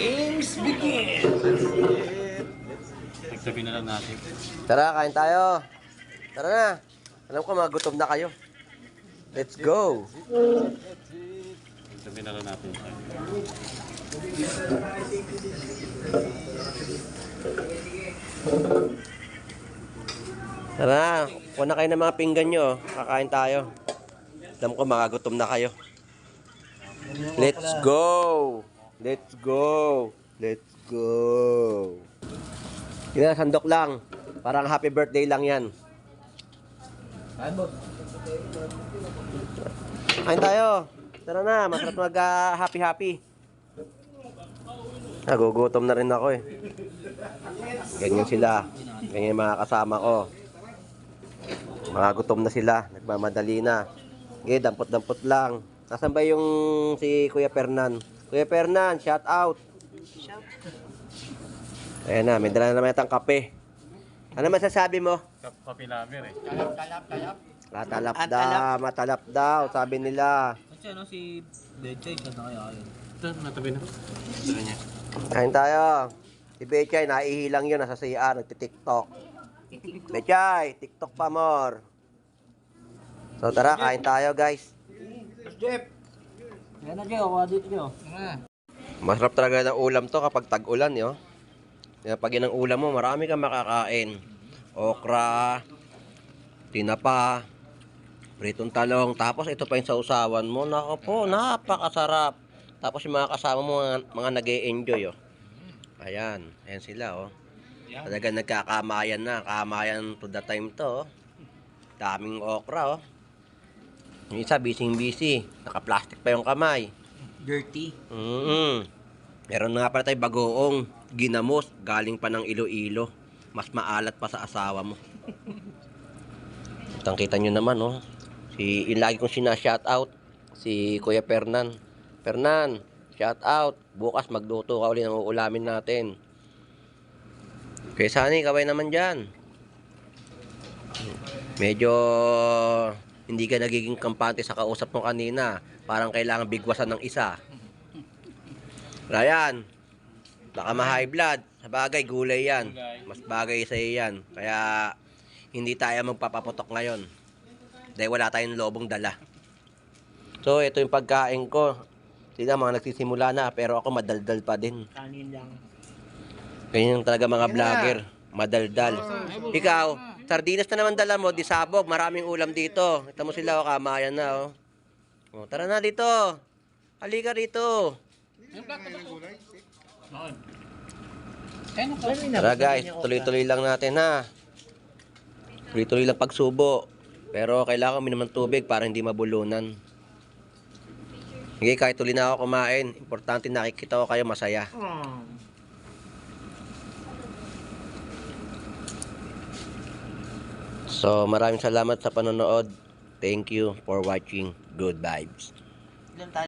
Games begin! Nagtabi na lang natin. Tara, kain tayo. Tara na. Alam ko, magutom na kayo. Let's go. Nagtabi na lang natin. Tara, kuha na kayo ng mga pinggan nyo. Kakain tayo. Alam ko, magutom na kayo. Let's go. Let's go. Let's go. Yan, sandok lang. Parang happy birthday lang yan. Kain tayo. Tara na, masarap mag-happy-happy. Nagugutom na rin ako eh. Ganyan sila. Ganyan yung mga kasama ko. Mga gutom na sila. Nagmamadali na. Okay, dampot-dampot lang. Nasaan ba yung si Kuya Fernan? Kuya Fernan, shout out. Ayan na, may dala na naman itang kape. Ano masasabi mo? Kape lover eh. Matalap daw, sabi nila. Kasi ano si Bechay, siya na kaya yun. Ito, natabi na. Ito niya. Kain tayo. Si Bechay, naihilang yun, nasa CR, nagtitiktok. Bechay, TikTok pa more. So tara, kain tayo guys. Jeff! Yan na Jeff, kuha dito Jeff. Masarap talaga ng ulam to kapag tag-ulan, yo. Kaya pag yun ang ulam mo, marami kang makakain. Okra, tinapa, pritong talong, tapos ito pa yung sausawan mo. Nako po, napakasarap. Tapos yung mga kasama mo, mga nag-e-enjoy, oh. Ayan, ayan sila, oh. Talaga nagkakamayan na, kamayan to the time to, oh. Daming okra, oh. Yung isa, busy-busy. Naka-plastic pa yung kamay. Dirty. Meron nga pala tayo bagoong ginamos, galing pa ng Iloilo. Mas maalat pa sa asawa mo. Kitang-kita nyo naman, oh. Yung lagi kong sina-shoutout, si Kuya Fernan. Fernan, shoutout. Bukas magluto ka uli ng uulamin natin. Kaya Sunny, kaway naman dyan. Medyo hindi ka nagiging kampante sa kausap mo kanina. Parang kailangan bigwasan ng isa. Ryan, baka ma-high blood. Sa bagay, gulay yan. Mas bagay sa iyo yan. Kaya hindi tayo magpapaputok ngayon. Dahil wala tayong lobong dala. So, ito yung pagkain ko. Sila mga nagsisimula na, pero ako madaldal pa din. Kanin lang. Ganyan talaga mga vlogger. Madaldal. Ikaw, sardinas na naman dala mo, di sabog. Maraming ulam dito. Kita mo sila, oh, kamayan na, oh. Oh, tara na dito. Halika rito. Tara guys, tuloy-tuloy lang natin ha. Tuloy-tuloy lang pagsubo. Pero kailangan kami naman tubig para hindi mabulunan. Sige, kahit tuloy na ako kumain. Importante nakikita ko kayo masaya. So, maraming salamat sa panonood. Thank you for watching. Good vibes.